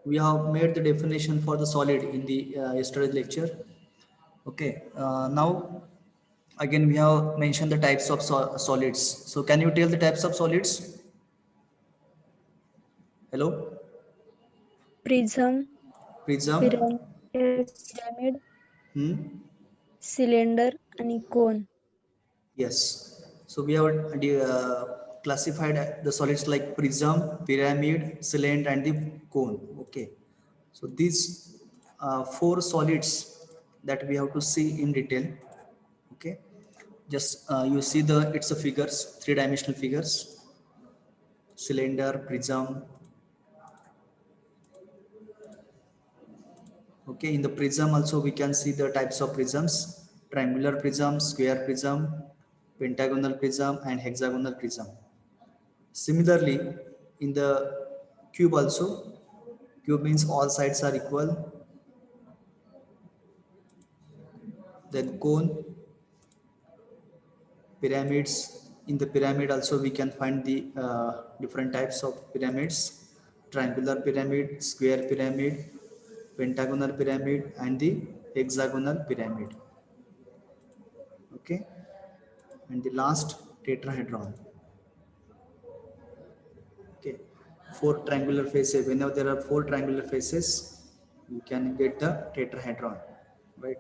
we have made the definition for the solid in the yesterday's lecture. Okay, now again we have mentioned the types of solids. So can you tell the types of solids? Hello, Prism, prism. pyramid, Hmm? cylinder आणि cone. Yes. So we have classified the solids like prism, pyramid, cylinder, and the cone. Okay. So these four solids that we have to see in detail. Okay. Just you see the it's a figures, three-dimensional figures, cylinder, prism. Okay. In the prism also we can see the types of prisms: triangular prism, square prism, pentagonal prism, and hexagonal prism. Similarly, in the cube also, cube means all sides are equal. Then cone, pyramids. In the pyramid also we can find the different types of pyramids: triangular pyramid, square pyramid, pentagonal pyramid, and the hexagonal pyramid. Okay, and the last tetrahedron. Okay, four triangular faces. Whenever there are four triangular faces, you can get the tetrahedron, right?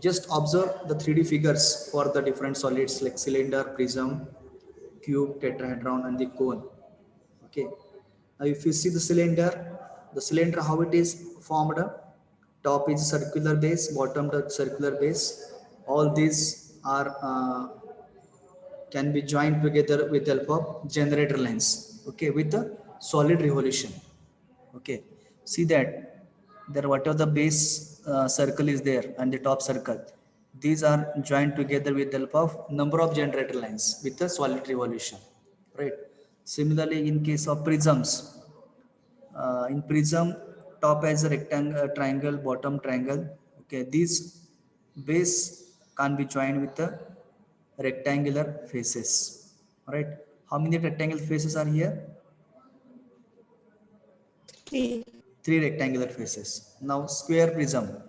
Just observe the 3D figures for the different solids like cylinder, prism, cube, tetrahedron, and the cone. Okay. Now, if you see the cylinder how it is formed. Top is circular base, bottom the circular base. All these are can be joined together with the help of generator lines. Okay, with the solid revolution. Okay, see that there whatever the base circle is there and the top circle, these are joined together with the help of number of generator lines with the solid revolution, right? Similarly, in case of prisms, in prism, top has a rectangle, triangle, bottom triangle. Okay, these base can be joined with the rectangular faces. All right, how many rectangular faces are here? Three. Three rectangular faces. Now square prism.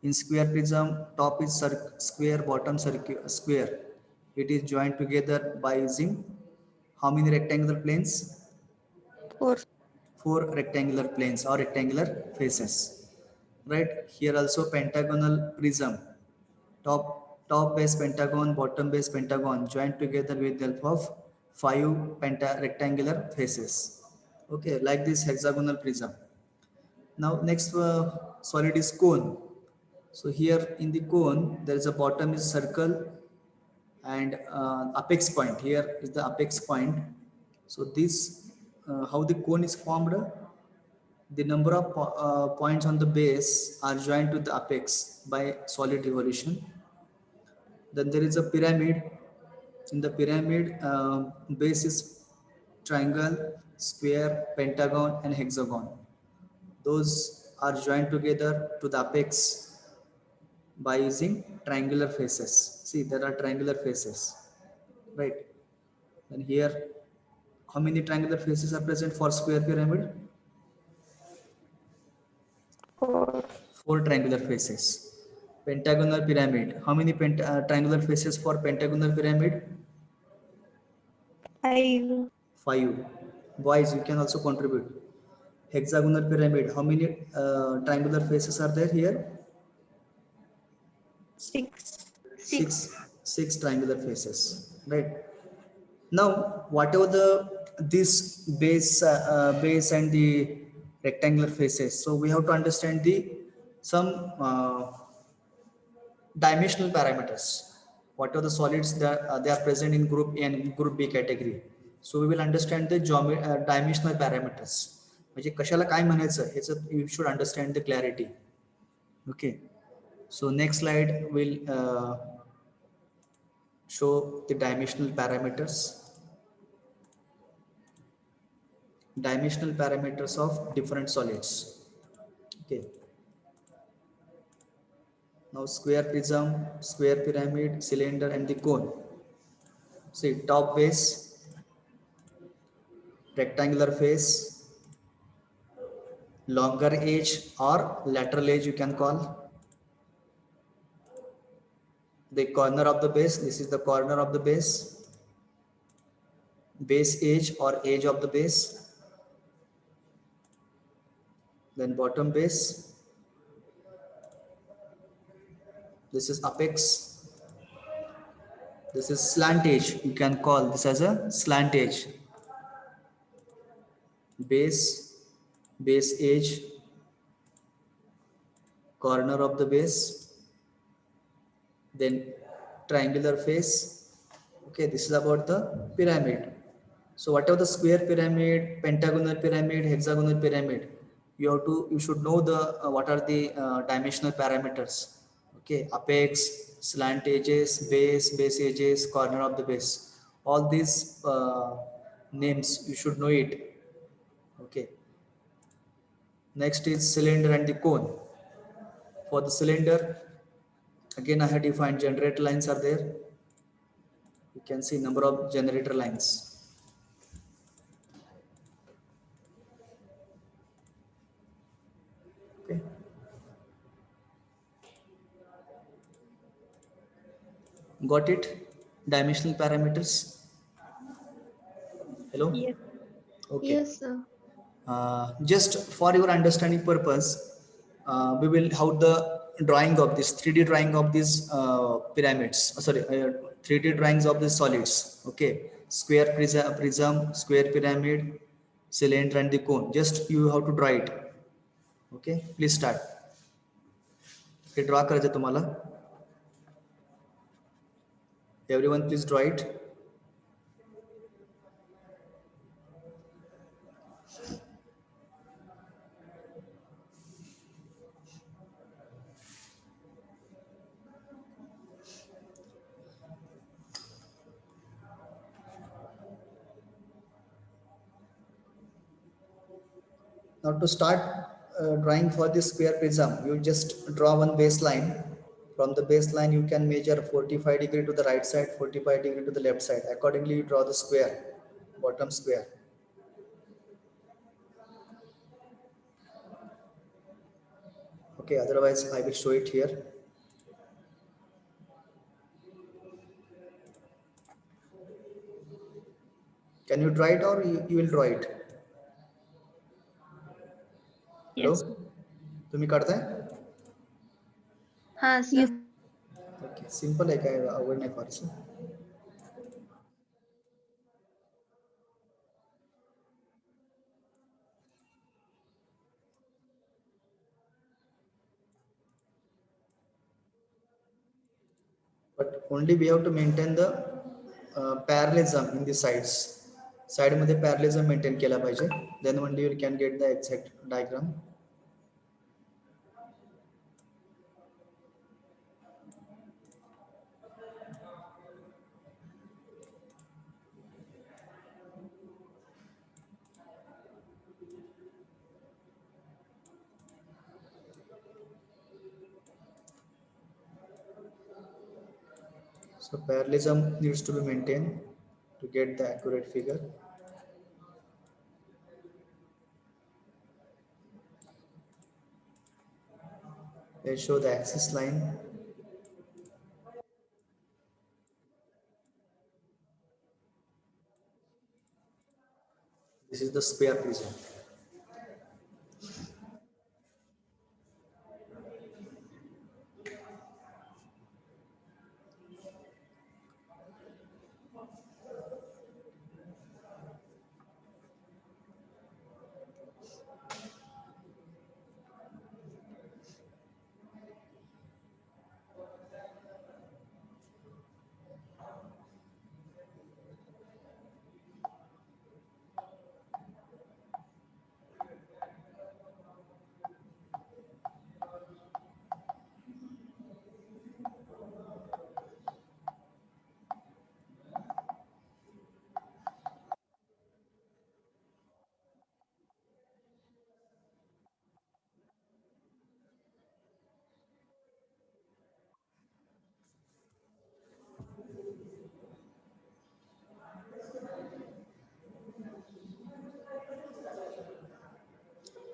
In square prism, top is square, bottom square. It is joined together by using how many rectangular planes? Four. Four rectangular planes or rectangular faces, right? Here also pentagonal prism. Top base pentagon, bottom base pentagon joined together with the help of five rectangular faces. Okay, like this hexagonal prism. Now next solid is cone. So here in the cone there is a bottom is circle and apex point. Here is the apex point. So this how the cone is formed. The number of points on the base are joined to the apex by solid revolution. Then there is a pyramid. In the pyramid, base is triangle, square, pentagon, and hexagon. Those are joined together to the apex by using triangular faces. See, there are triangular faces, right? And here, how many triangular faces are present for square pyramid? Four. Four triangular faces. Pentagonal pyramid, how many triangular faces for pentagonal pyramid? Five. Five. Boys, you can also contribute. Hexagonal pyramid, how many triangular faces are there here? Six. Six triangular faces, right? Now whatever the this base and the rectangular faces, so we have to understand the some dimensional parameters. What are the solids that they are present in group A and group B category? So we will understand the dimensional parameters. म्हणजे कशाला काय म्हणायचं ह्याचं you should understand the clarity. Okay, so next slide will show the dimensional parameters of different solids. Okay, now square prism, square pyramid, cylinder, and the cone. See, top base, rectangular face, longer edge or lateral edge you can call. The corner of the base, this is the corner of the base edge or edge of the base. Then bottom base, this is apex, this is slant edge, you can call this as a slant edge. Base edge, corner of the base, then triangular face. Okay, this is about the pyramid. So whatever the square pyramid, pentagonal pyramid, hexagonal pyramid, you should know the what are the dimensional parameters. Okay, apex, slant edges, base edges, corner of the base, all these names you should know it. Okay, next is cylinder and the cone. For the cylinder, again I have defined generator lines are there. You can see number of generator lines. Okay, got it? Dimensional parameters. Hello. Yes. Okay. Yes, sir. Just for your understanding purpose, we will have the drawing of this 3D drawing of these pyramids. 3D drawings of these solids. Okay, square prism, square pyramid, cylinder, and the cone. Just you have to draw it. Okay, please start. हे draw करायचं तुम्हाला. Everyone, please draw it. Now to start drawing for this square prism, you just draw one baseline. From the baseline, you can measure 45 degree to the right side, 45 degree to the left side. Accordingly, you draw the square, bottom square. Okay, otherwise I will show it here. Can you draw it or you will draw it? Hello? Yes. तुम्ही काढताय? हाँ sir. Okay, simple आहे काय अवघड नाही फारसं. But only we have to maintain the parallelism in the sides. Side मध्ये parallelism maintain केला पाहिजे. Then only you can get the exact diagram. So parallelism needs to be maintained to get the accurate figure. Let's show the axis line. This is the square prism.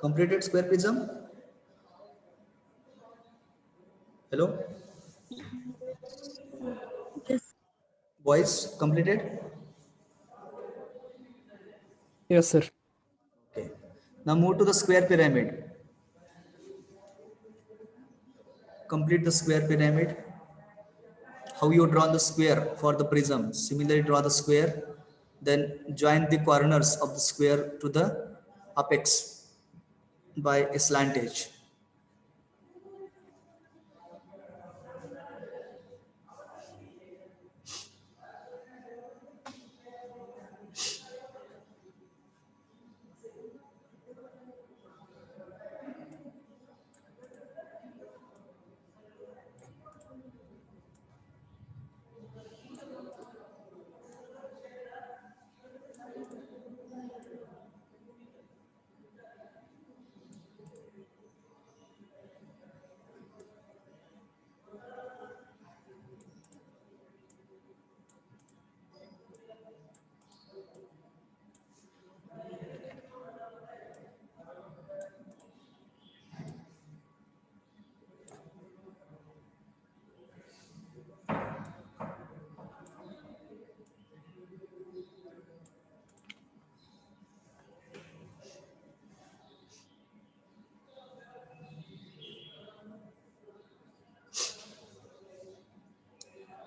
Completed square prism? Hello? Yes. Boys, completed? Yes, sir. Okay. Now move to the square pyramid. Complete the square pyramid. How you draw the square for the prism? Similarly, draw the square. Then join the corners of the square to the apex by a slant edge.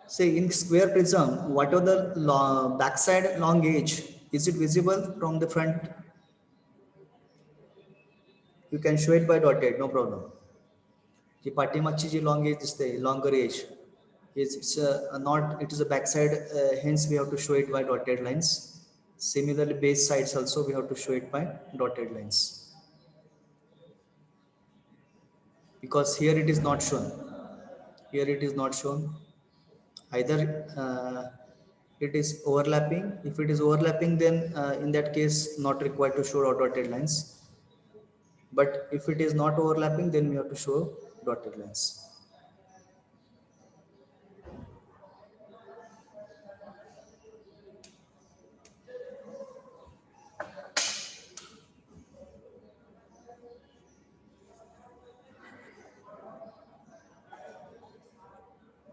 Say in square prism, what are the backside long edge? Is it visible from the front? You can show it by dotted, no problem. Ji पाठीमागची ji long edge दिसते, longer edge, it's not, it is a backside, hence we have to show it by dotted lines. Similarly, base sides also we have to show it by dotted lines. Because here it is not shown. Here it is not shown. Either it is overlapping. If it is overlapping, then in that case not required to show dotted lines. But if it is not overlapping, then we have to show dotted lines.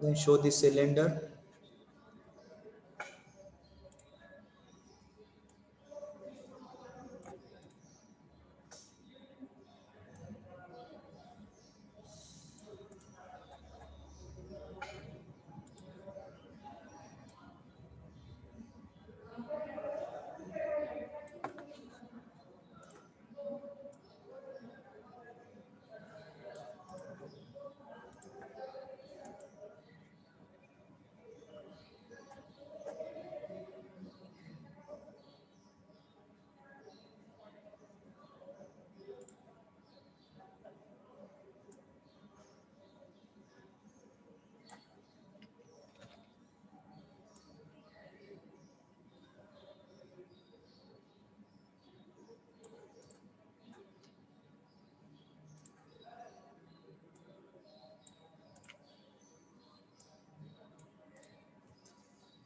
Then show the cylinder.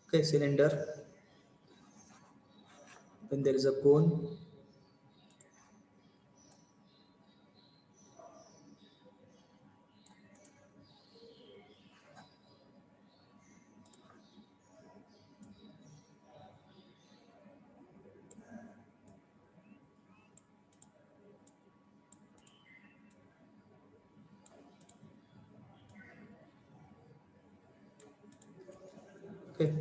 Okay, cylinder. Then there is a cone. Okay,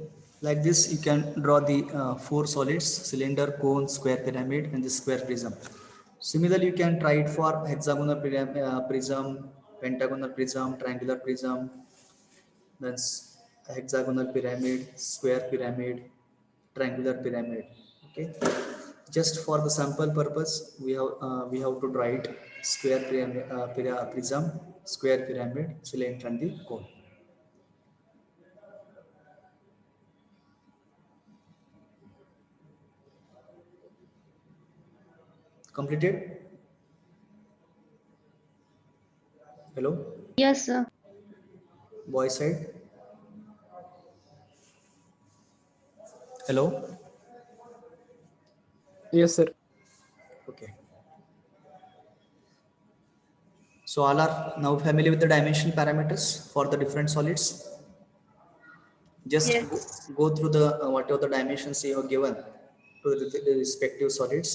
like this you can draw the four solids: cylinder, cone, square pyramid, and the square prism. Similarly, you can try it for hexagonal prism, pentagonal prism, triangular prism, then hexagonal pyramid, square pyramid, triangular pyramid. Okay, just for the sample purpose, we have to draw it: square pyramid, prism, square pyramid, cylinder, and the cone. Completed? Hello, Yes, sir. boy side. Hello. Yes, sir. Okay. So all are now familiar with the dimensional parameters for the different solids. Just Yes. go through the whatever the dimensions you have given to the respective solids.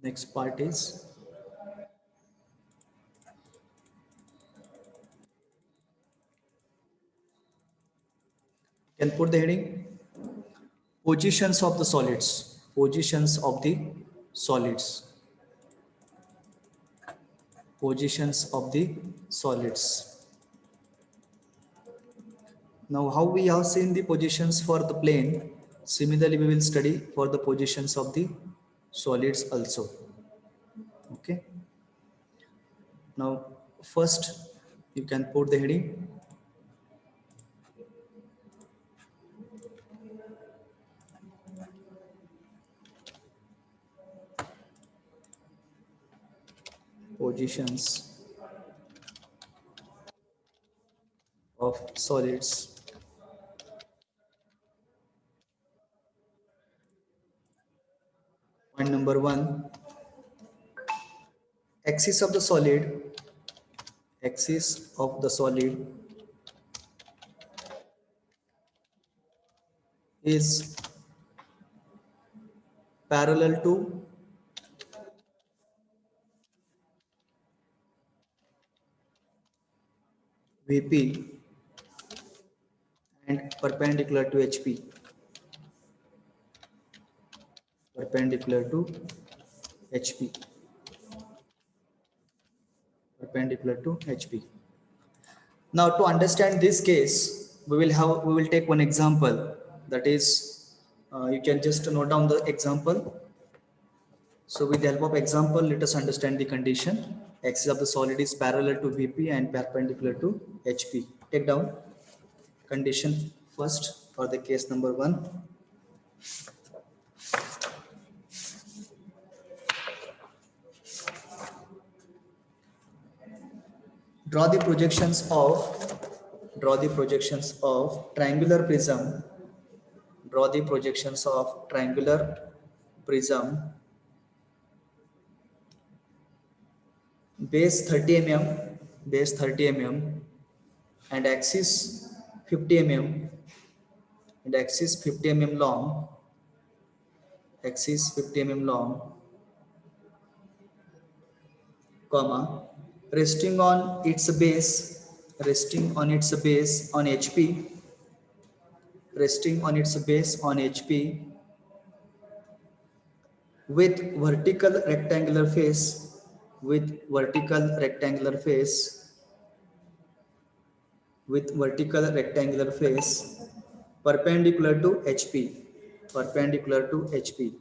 Next part is can put the heading positions of the solids. Positions of the solids. Positions of the solids. Now, how we have seen the positions for the plane, similarly we will study for the positions of the solids also. Okay. Now, first you can put the heading positions of solids. Point number one, axis of the solid, axis of the solid is parallel to VP and perpendicular to HP. Perpendicular to HP. Perpendicular to HP. Now to understand this case, we will take one example. That is, you can just note down the example. So with the help of example, let us understand the condition. Axis of the solid is parallel to VP and perpendicular to HP. Take down condition first for the case number one. Draw the projections of triangular prism. Draw the projections of triangular prism. Base 30 mm, base 30 mm, and axis 50 mm, and axis 50 mm long, axis 50 mm long, comma, resting on its base, resting on its base on HP, resting on its base on HP, with vertical rectangular face, with vertical rectangular face, with vertical rectangular face, perpendicular to HP, perpendicular to HP,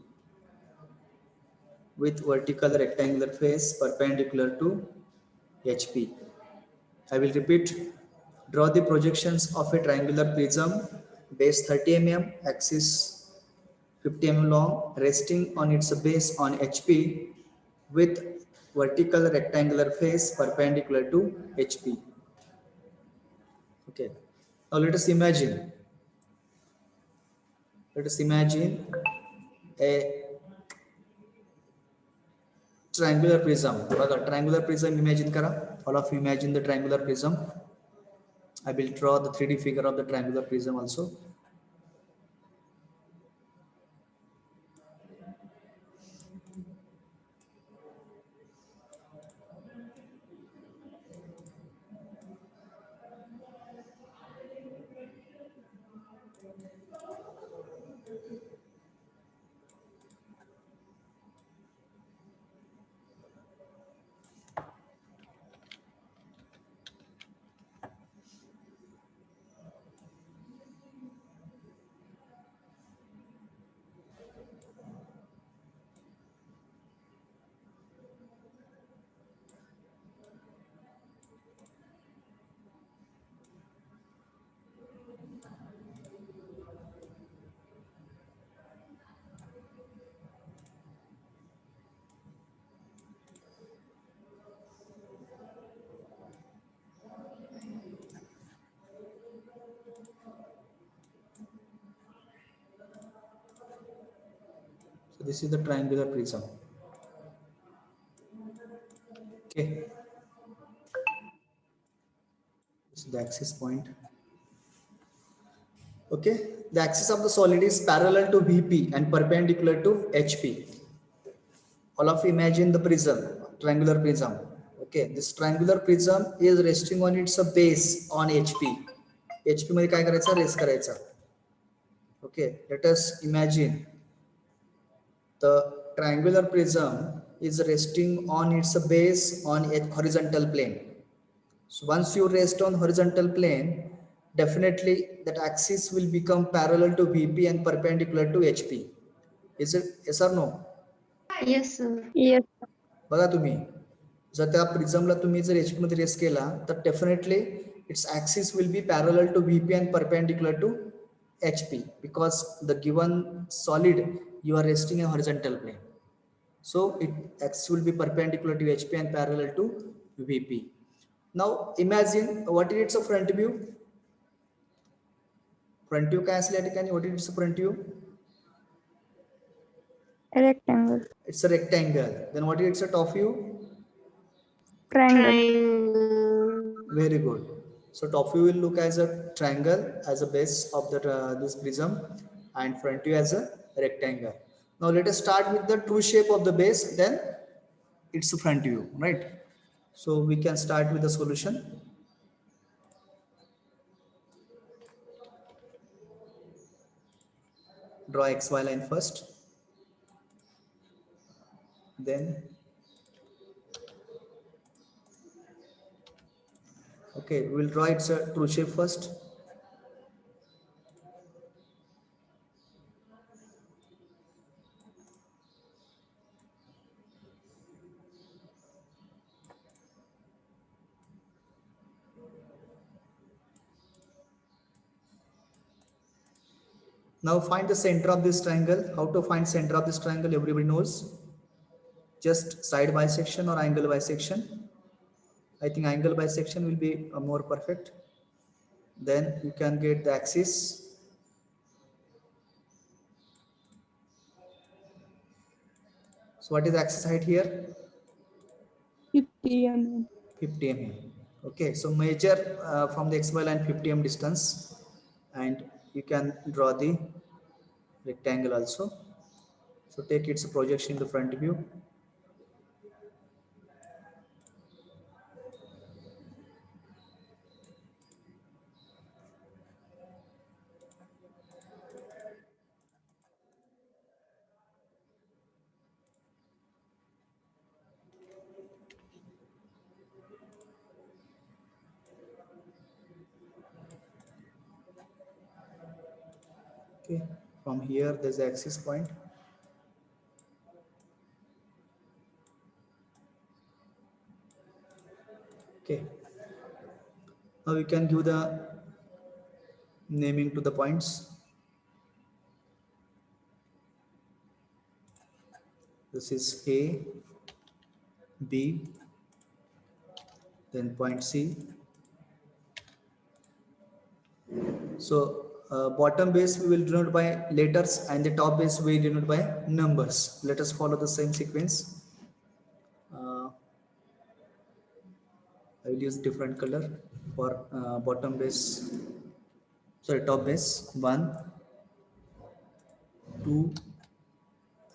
with vertical rectangular face perpendicular to HP. I will repeat. Draw the projections of a triangular prism, base 30 mm, axis 50 mm long, resting on its base on HP, with vertical rectangular face perpendicular to HP. Okay. Now let us imagine. Let us imagine a triangular prism. बघा triangular prism imagine करा. All of you imagine the triangular prism. I will draw the 3D figure of the triangular prism also. this is the triangular prism. Okay, this is the axis point. Okay, the axis of the solid is parallel to VP and perpendicular to HP. All of you imagine the prism, triangular prism. Okay, this triangular prism is resting on its base on HP. HP मध्ये काय करायचं, rest करायचा. Okay, let us imagine the triangular prism is resting on its base on a horizontal plane. So once you rest on horizontal plane, definitely that axis will become parallel to VP and perpendicular to HP. Is it yes or no? Yes, sir. Yes. बघा तुम्ही, जर त्या प्रिझमला तुम्ही जर HP मध्ये rest केला तर definitely it's axis will be parallel to VP and perpendicular to HP because the given solid you are resting in horizontal plane. So it axis will be perpendicular to HP and parallel to VP. Now imagine what is its front view. Front view काय असेल या ठिकाणी, what is its front view? Rectangle. It's a rectangle. Then what is its top view? Triangle. Triangle. Very good. So top view will look as a triangle as a base of the this prism, and front view as a rectangle. Now let us start with the true shape of the base, then its front view, right? So we can start with the solution. Draw XY line first, then okay, we'll draw its true shape first. Now find the center of this triangle. How to find center of this triangle? Everybody knows. Just side bisection or angle bisection. I think angle bisection will be more perfect. Then you can get the axis. So what is axis height here? 50 mm. 50 mm. Okay, so measure from the XY line 50 mm distance, and you can draw the rectangle also. So take its projection in the front view. Okay, from here there's the axis point. Okay, now we can give the naming to the points. This is A, B, then point C. So bottom base we will denote by letters and the top base we denote by numbers. Let us follow the same sequence. I will use different color for bottom base, sorry, top base 1, 2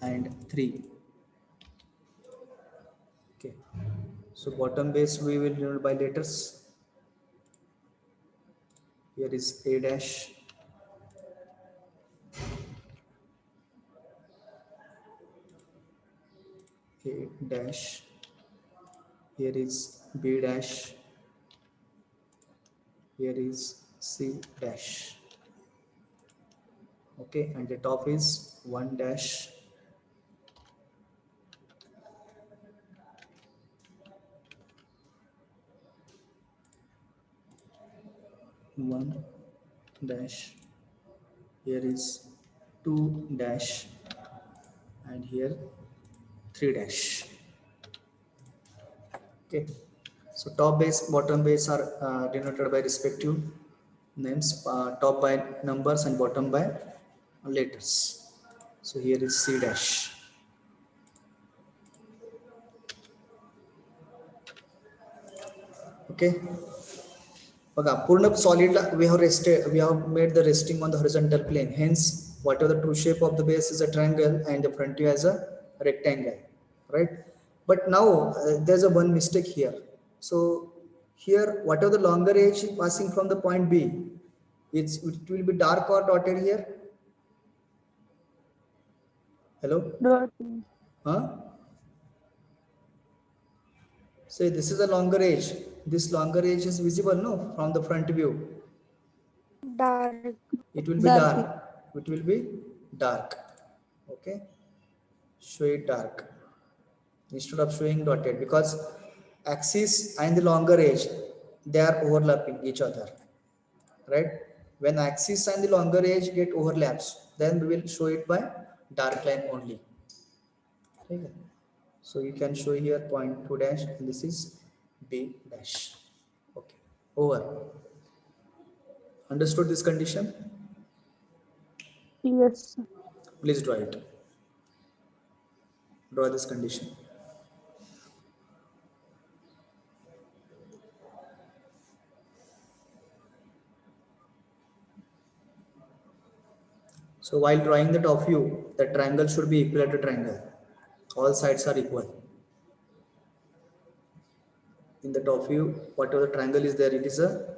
and 3. Okay, so bottom base we will denote by letters. Here is A dash, A dash, here is B dash, here is C dash. Okay, and the top is 1 dash, 1 dash, here is 2 dash, and here 3 dash. Okay, so top base, bottom base are denoted by respective names, top by numbers and bottom by letters. So here is C dash. Okay. बघा पूर्ण सॉलिडला we have made the resting on the horizontal plane. Hence, whatever the true shape of the base is a triangle and the front view as a rectangle, right? But now there's a one mistake here. So here, whatever the longer edge passing from the point B, it will be dark or dotted here. Hello, Dot. huh? Say this is a longer edge. This longer edge is visible, no, from the front view. Dark. It will be dark. It will be dark. Okay. Show it dark instead of showing dotted, because axis and the longer edge, they are overlapping each other, right? When axis and the longer edge get overlaps, then we will show it by dark line only. Okay. So you can show here point 2 dash and this is B dash. Okay. Over. Understood this condition? Yes. Please draw it. Draw this condition. So while drawing the top view, the triangle should be equilateral triangle. All sides are equal. In the top view, whatever the triangle is there, it is a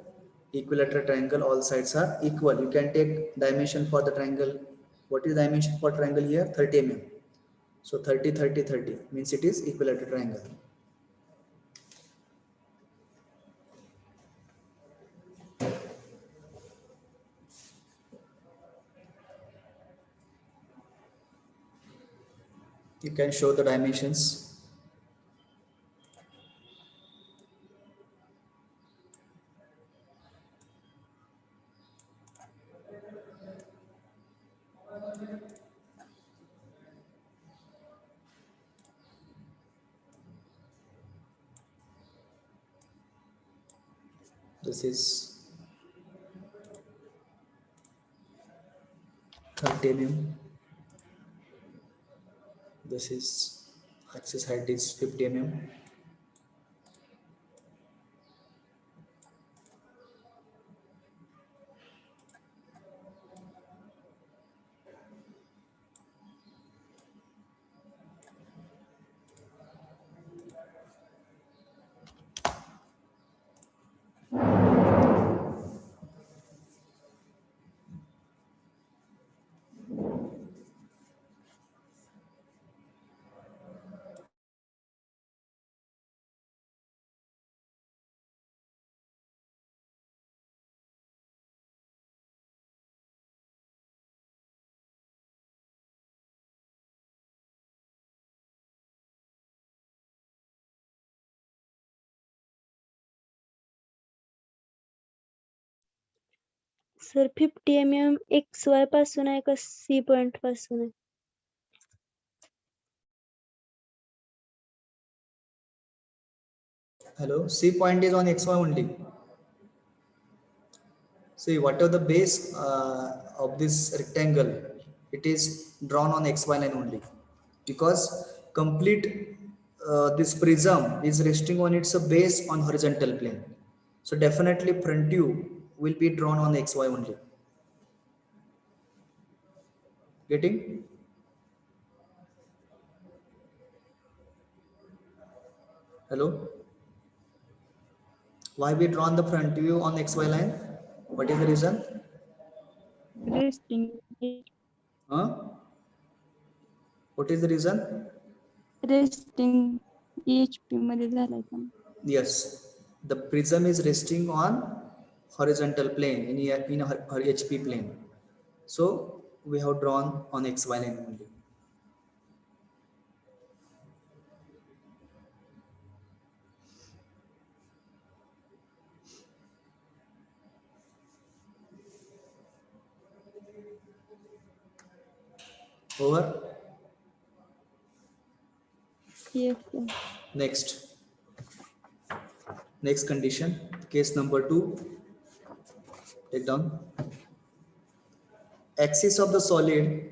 equilateral triangle. All sides are equal. You can take dimension for the triangle. What is dimension for triangle here? 30 mm. So 30, 30, 30 means it is equilateral triangle. You can show the dimensions. This is 30 mm. This is axis height is 50 mm. Sir 50 mm XY पासून आहे का C point पासून आहे? Hello, C point is on XY only. See, whatever the base of this rectangle, it is drawn on XY line only, because complete this prism is resting on its base on horizontal plane. So definitely front view will be drawn on XY only. Getting? Hello? Why we drawn the front view on XY line? What is the reason? Resting. Huh? What is the reason? Resting. HP मध्ये झालाय का? Yes, the prism is resting on horizontal plane in a HP plane. So we have drawn on XY line only. Over. Yes. Sir. Next condition, case number 2. Take down. Axis of the solid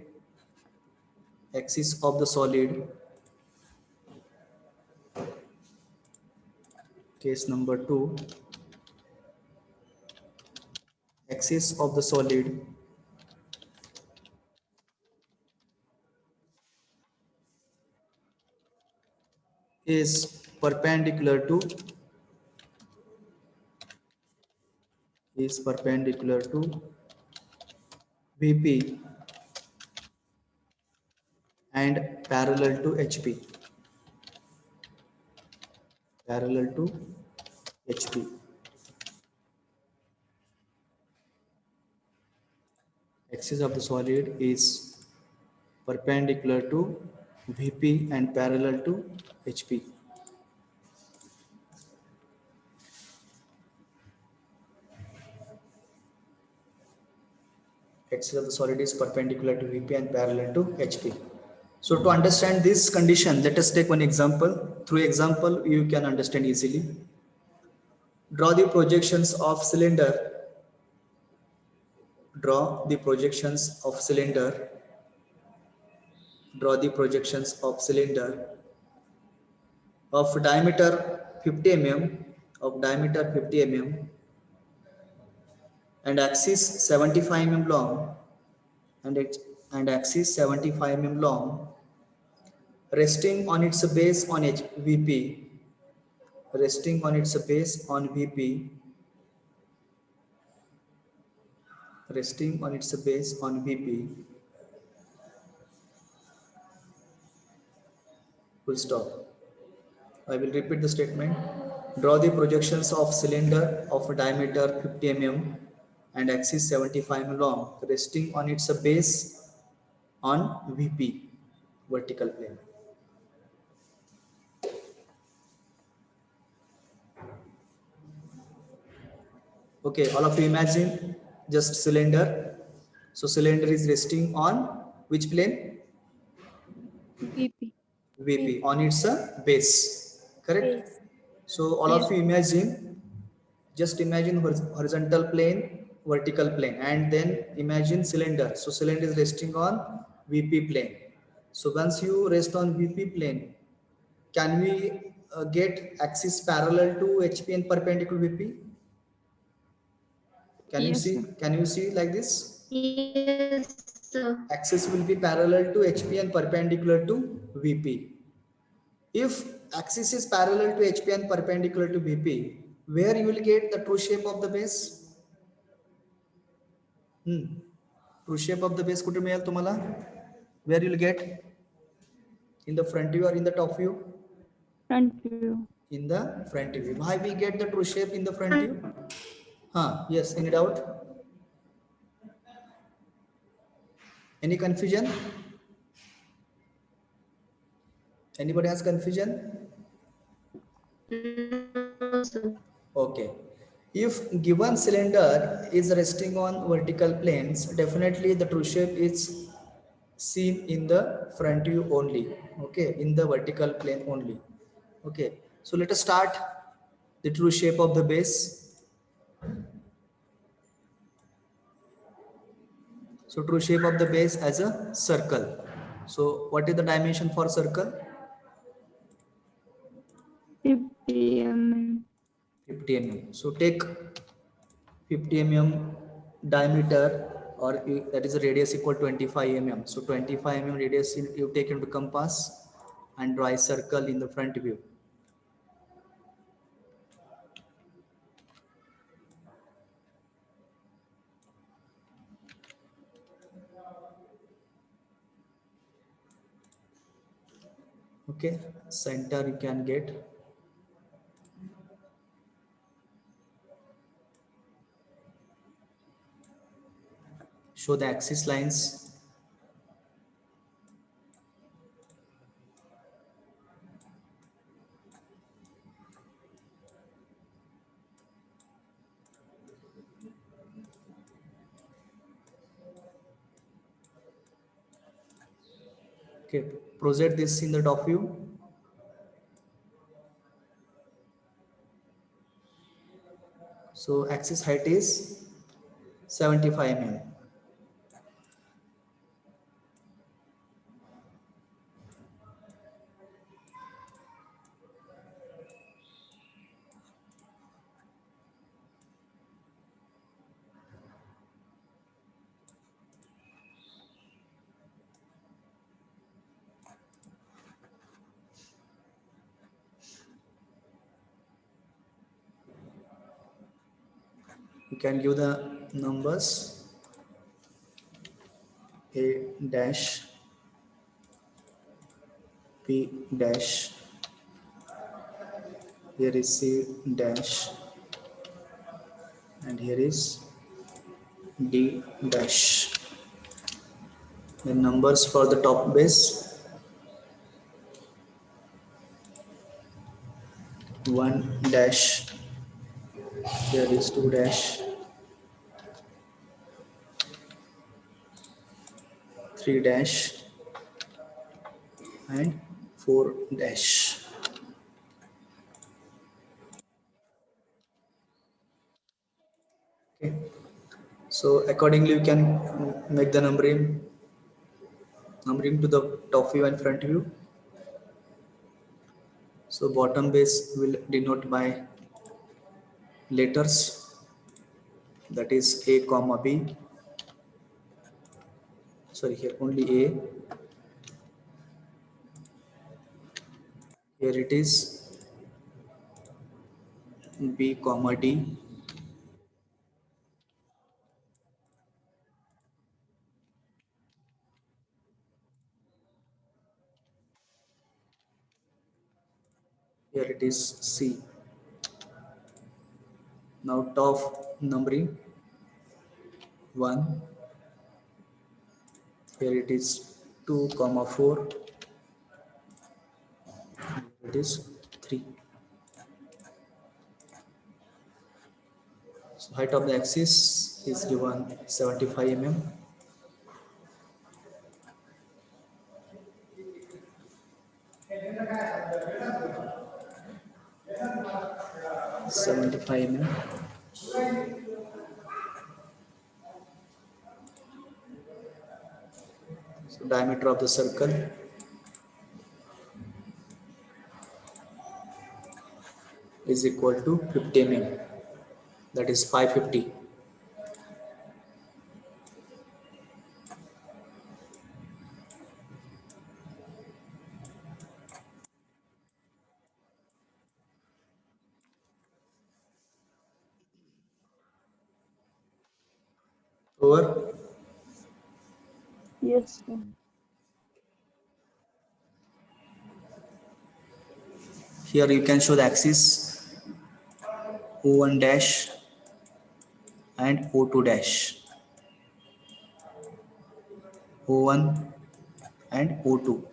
Case number 2, axis of the solid is perpendicular to VP and parallel to HP. Axis of the solid is perpendicular to VP and parallel to HP. Axis of the solid is perpendicular to VP and parallel to HP. So to understand this condition, let us take one example. Through example, you can understand easily. Draw the projections of cylinder. Draw the projections of cylinder of diameter 50 mm and axis 75 mm long and axis 75 mm long, resting on its base on VP, full stop. I will repeat the statement. Draw the projections of cylinder of diameter 50 mm and axis 75 mm long, resting on its base on VP, vertical plane. Okay, all of you imagine just cylinder. So cylinder is resting on which plane? VP. VP, on its base, correct? Base. So all Yes. of you imagine, just imagine horizontal plane, vertical plane, and then imagine cylinder. So cylinder is resting on VP plane. So once you rest on VP plane, can we get axis parallel to HP and perpendicular VP? Can you Yes, see? sir. Can you see like this? Yes, sir. Axis will be parallel to HP and perpendicular to VP. If axis is parallel to HP and perpendicular to VP, where you will get the true shape of the base? True shape of the base कुठे मिळेल तुम्हाला? Where you will get? In the front view or in the top view? Front view. In the front view. Why we get the true shape in the front view? Yes, any doubt? Any confusion? Anybody has confusion? No, sir. Okay. If given cylinder is resting on vertical planes, definitely the true shape is seen in the front view only. Okay, in the vertical plane only. Okay, so let us start the true shape of the base. So true shape of the base as a circle. So what is the dimension for circle? 50 mm. 50 mm. So take 50 mm diameter, or that is a radius equal 25 mm. So 25 mm radius you take into compass and draw a circle in the front view. Okay, center you can get. Show the axis lines. Okay, project this in the top view. So axis height is 75 mm. can give the numbers A dash, B dash, here is C dash, and here is D dash. The numbers for the top base: 1 dash, here is 2 dash, 3 dash, and 4 dash. Okay, so accordingly you can make the numbering to the top view and front view. So bottom base will denote by letters, that is A comma B. Sorry, here only A. Here it is B comma D. Here it is C. Now top numbering 1. Here it is 2 comma 4. It is 3. So height of the axis is given 75 mm. 75 mm. So diameter of the circle is equal to 50 mm, that is 550. Over. Yes, sir. Here you can show the axis O1 dash and O2 dash. O1 and O2.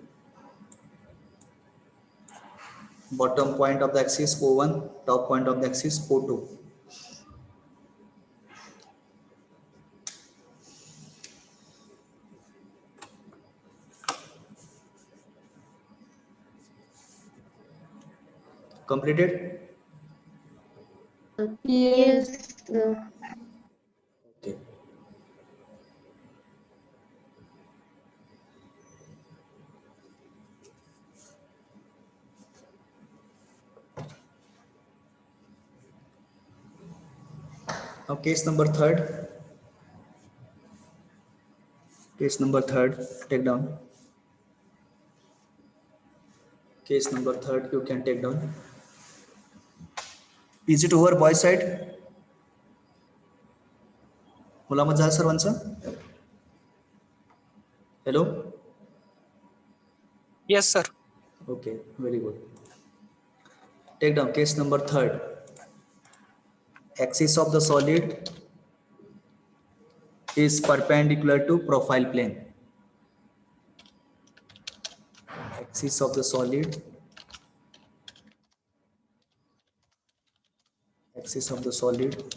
Bottom point of the axis O1, top point of the axis O2. Completed? Yes, sir. Okay. Now case number third. Case number third, take down. Case number third, you can take down. Is it over, boy side? मुलामत झालं सर्वांचं? Hello? Yes, sir. Okay, very good. Take down case number third. Axis of the solid is perpendicular to profile plane. Axis of the solid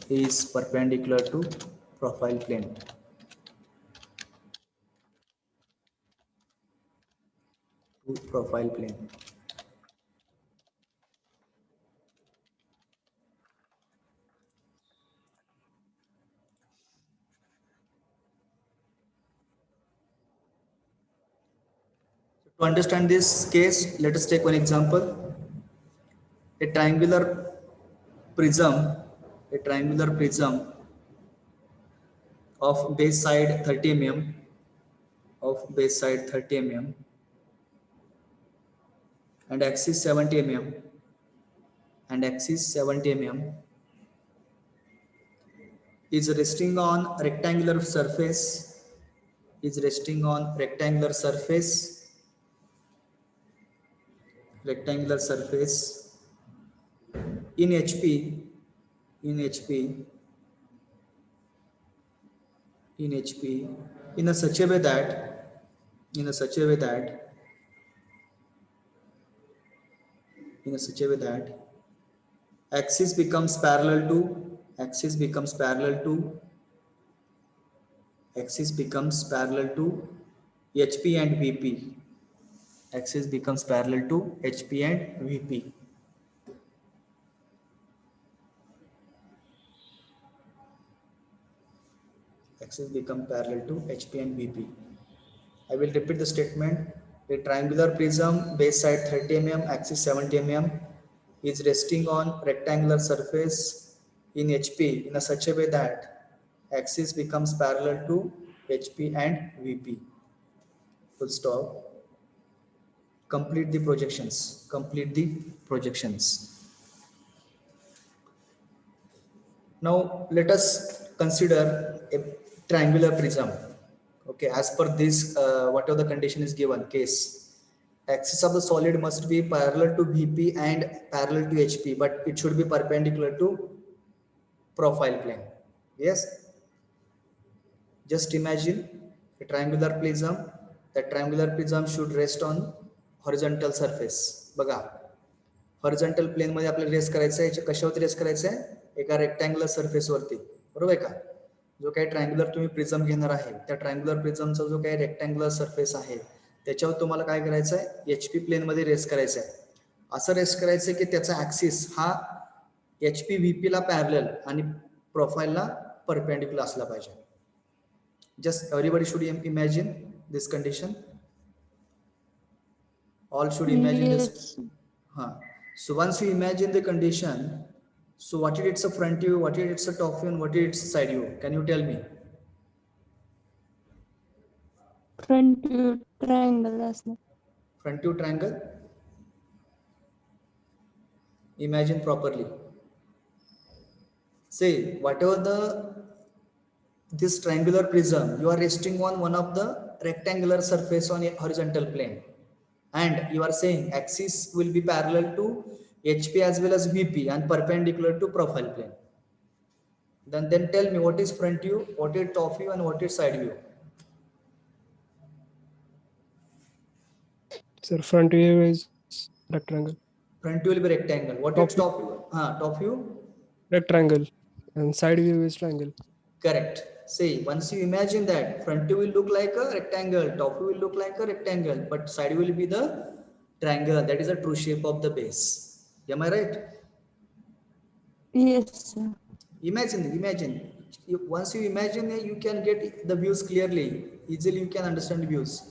is perpendicular to profile plane. To understand this case, let us take one example. A triangular prism of base side 30 mm, and axis 70 mm, is resting on rectangular surface, is resting on rectangular surface, rectangular surface in HP, in HP, in HP, in a such a way that, in a such a way that, in a such a way that axis becomes parallel to, axis becomes parallel to, axis becomes parallel to HP and VP. Axis becomes parallel to HP and VP. Axis become parallel to HP and VP. I will repeat the statement. A triangular prism base side 30 mm, axis 70 mm is resting on rectangular surface in HP in a such a way that axis becomes parallel to HP and VP. Full stop. Complete the projections. Complete the projections. Now let us consider a triangular prism. Okay, as per this, whatever the condition is given, case, axis of the solid must be parallel to VP and parallel to HP, but it should be perpendicular to profile plane. Yes, just imagine a triangular prism. The triangular prism should rest on horizontal surface. बघा, horizontal plane मध्ये आपल्याला race करायचं आहे, कशावरती race करायचं आहे, एका rectangular surface वरती, बरोबर आहे का. जो काही ट्रायंग्युलर तुम्ही प्रिझम घेणार आहे, त्या ट्रायंग्युलर प्रिझमचा जो काही रेक्टँग्युलर सरफेस आहे त्याच्यावर तुम्हाला काय करायचं आहे, एचपी प्लेन मध्ये रेस करायचं आहे. असं रेस करायचं की त्याचा ऍक्सिस हा एचपी व्हीपी ला पॅरलल आणि प्रोफाइलला परपेंडिक्युलर असला पाहिजे. Just everybody should imagine this condition. All should imagine this. So once you imagine the condition, so what is its a front view, what is its a top view, and what is its side view? Can you tell me? Front view triangle असणार. Front view triangle. Imagine properly. Say whatever this triangular prism, you are resting on one of the rectangular surface on a horizontal plane. And you are saying axis will be parallel to HP as well as VP and perpendicular to profile plane. Then tell me what is front view, what is top view, and what is side view. Sir, front view is rectangle. Front view will be rectangle. What is top view? Top view? Rectangle. And side view is triangle. Correct. See, once you imagine that front view will look like a rectangle, top view will look like a rectangle, but side view will be the triangle. That is the true shape of the base. Am I right? Yes, sir. Imagine. Once you imagine, you can get the views clearly. Easily you can understand views.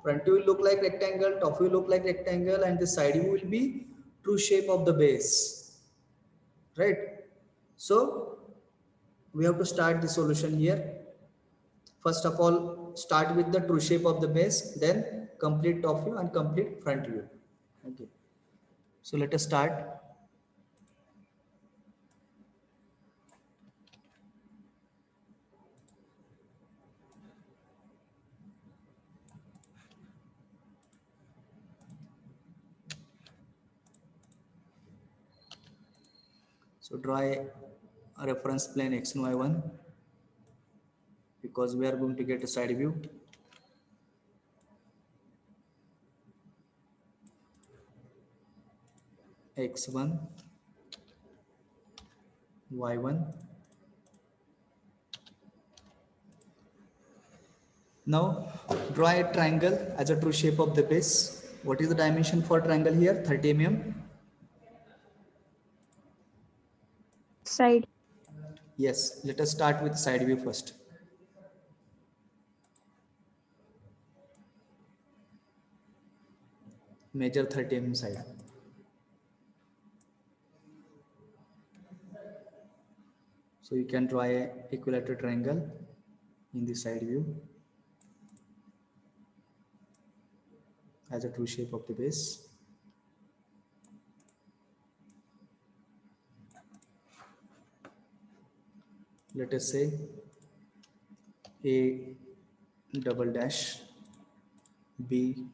Front view will look like rectangle, top view will look like rectangle, and the side view will be true shape of the base. Right? So we have to start the solution here. First of all, start with the true shape of the base, then complete top view and complete front view. Okay. So let us start. So draw a reference plane x and y1 because we are going to get a side view. X1, y1. Now draw a triangle as a true shape of the base. What is the dimension for triangle here? 30 mm. Side. Yes, let us start with side view first. Measure 30 mm side. So you can draw a equilateral triangle in the side view as a true shape of the base. let us say A double dash, B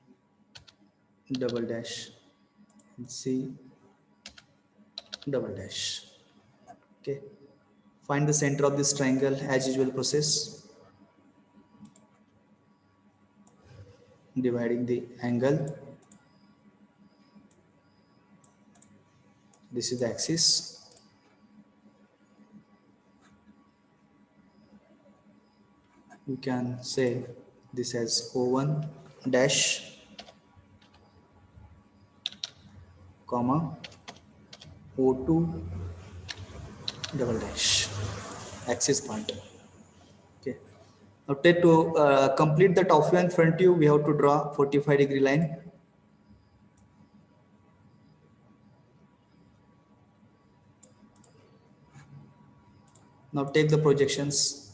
double dash, and C double dash. Okay, find the center of this triangle as usual process, dividing the angle. This is the axis. You can say this as O1 dash, comma, O2 double dash, axis point. Okay. Now to complete the top view and front view, we have to draw 45-degree line. Now take the projections.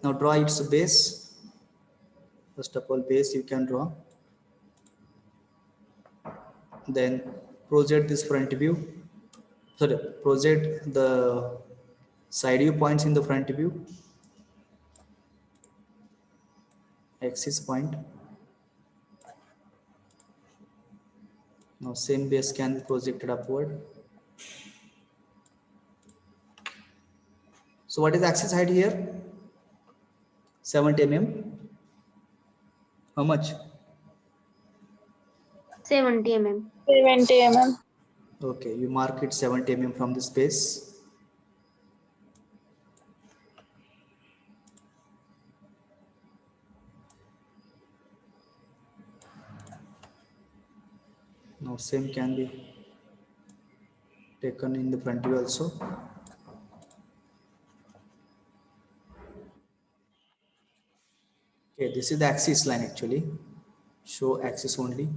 Now draw its base. First of all, base you can draw. Then project this front view. Sorry, project the side view points in the front view. Axis point. Now same base can be projected upward. So what is axis height here? 70 mm. How much? 70 mm. 70 mm. Okay, you mark it 70 mm from this base. Now same can be taken in the front view also. Okay, this is the axis line actually. Show axis only.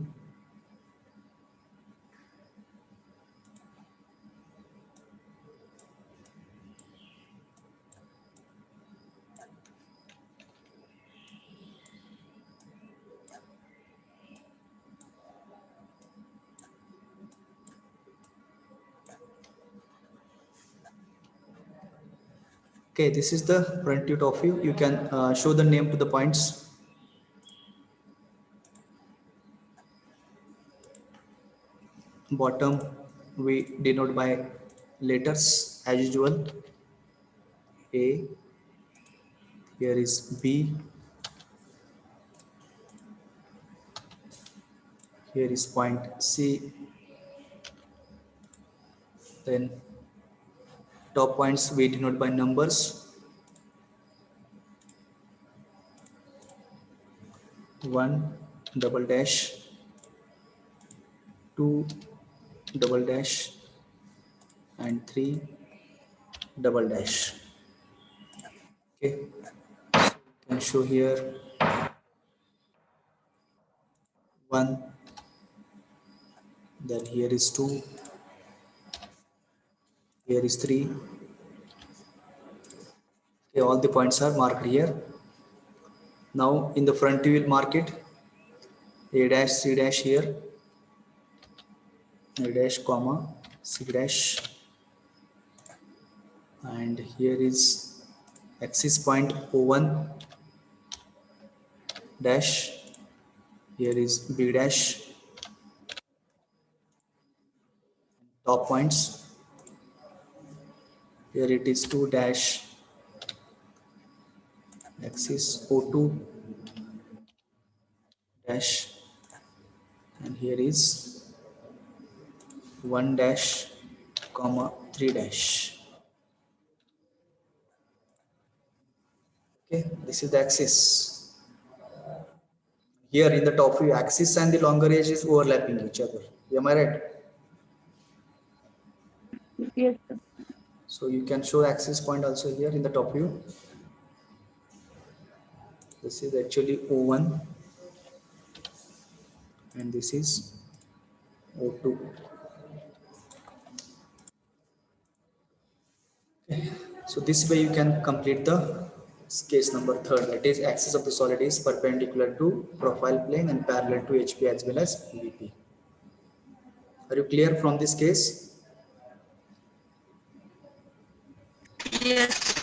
Okay, this is the front view, top view. You can show the name to the points. Bottom we denote by letters as usual. A, here is B, here is point C, then top points we denote by numbers. 1 double dash, 2 double dash, and 3 double dash. Okay, so you can show here 1, then here is 2, here is 3. Okay, all the points are marked here. Now in the front you will mark it A dash, C dash here, A dash comma C dash, and here is axis point O1 dash, here is B dash, top points, here it is 2 dash, axis O2 dash, and here is 1 dash comma 3 dash. Okay, this is the axis. Here in the top view, axis and the longer edge is overlapping each other. Am I right? Yes, sir. So you can show axis point also here in the top view. This is actually O1 and this is O2. So this way you can complete the case number 3rd, that is axis of the solid is perpendicular to profile plane and parallel to HP as well as VP. Are you clear from this case? Yes.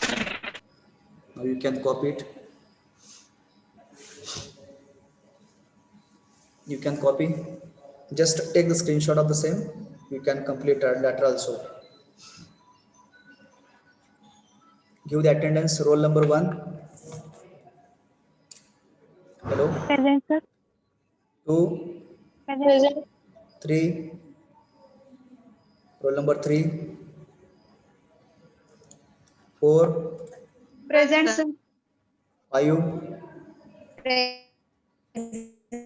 Now you can copy it. You can copy. Just take the screenshot of the same. You can complete that also. Give the attendance. Roll number 1. Hello. Present, sir. 2, Present. 3. Roll number 3. 4, Present, sir. 5,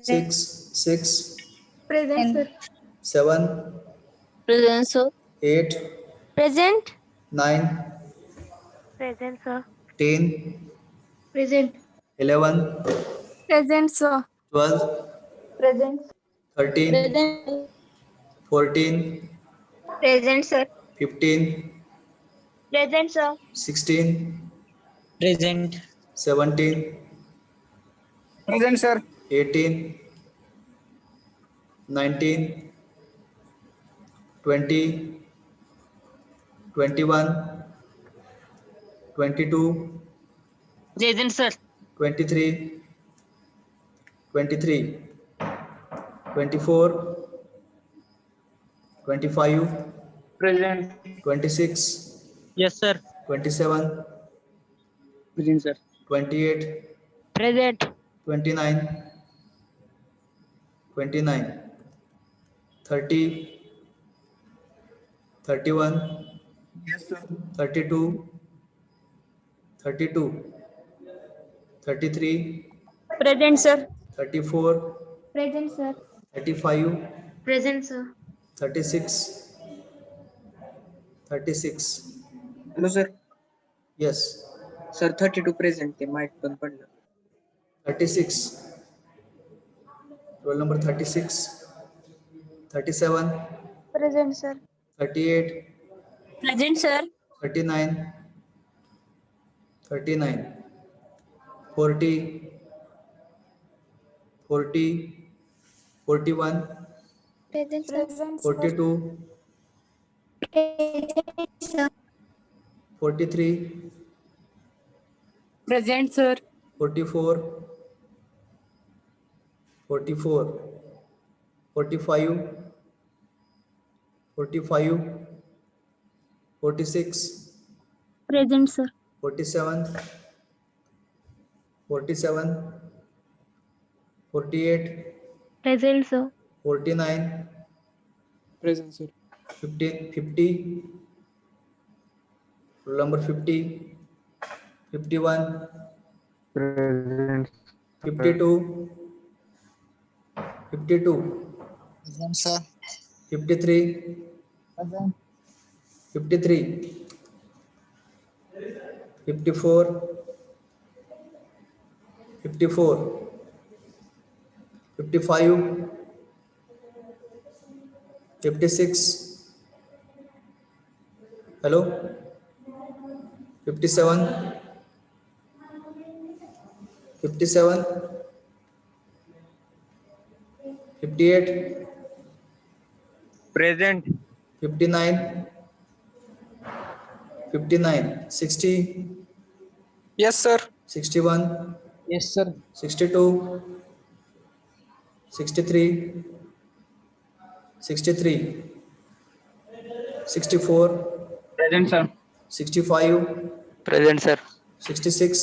6, Present, sir. 7, Present, sir. 8, Present. 9, Present, sir. 10, Present. 11, Present, sir. 12, Present. 13, Present. 14, Present, sir. 15, Present, sir. 16, Present. 17, Present, sir. 18, 19, 20, 21, 22, Present, sir. 23, 23, 24, 25, Present. 26, Yes, sir. 27, Present, sir. 28, Present. 29, 29, 30, 31, Yes, sir. 32, 32, 33, Present, sir. 34, Present, sir. 35, Present, sir. 36, 36. Hello, sir. Yes, Sir, 32 present. ते mike बंद पडलं. 36. Roll number 36, 37, Present, sir. 38, Present, sir. 39, 39, 40, 40, 41, Present, sir. 42, 43, Present, sir. 44, 44, 45, 45, 46, Present, sir. 47, 47, 48, Present, sir. 49, Present, sir. 50, 50, roll number 50, 51, Present. 52, 52, Present, sir. 53, Present. 53, 54, 54, 55, 56, hello, 57, 57, 58, Present. 59, 59, 60, Yes, sir. 61, Yes, sir. 62, 63, 63, 64, Present, sir. 65, Present, sir. 66.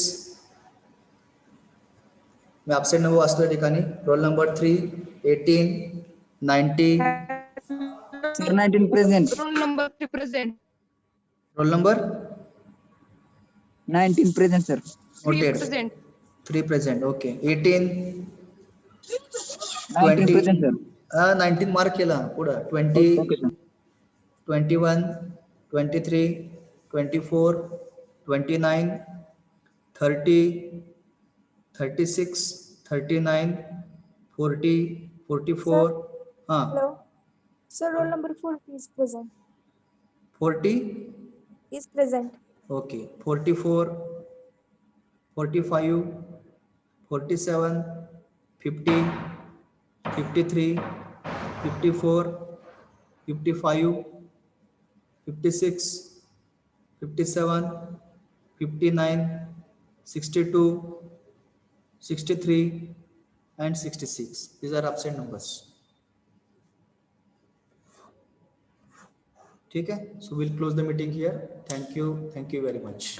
मैं absent number वाचतोय ठिकाणी. Roll number 3, 18, 90. Sir, 19 present. Roll number 3 present. Roll number 19 present, sir. 3 noted. present. 3 present. Okay. 18, 19 20 present, sir. 19 mark केला पुढं 20 Okay, sir. 21 23 24 29 30 36 39 40 44 हाँ Hello. Sir, roll number 40 is present. 40 Is present. okay 44 45 47 50 53 54 55 56 57 59 62 63 and 66. These are absent numbers. ठीक है, so we'll close the meeting here. Thank you very much.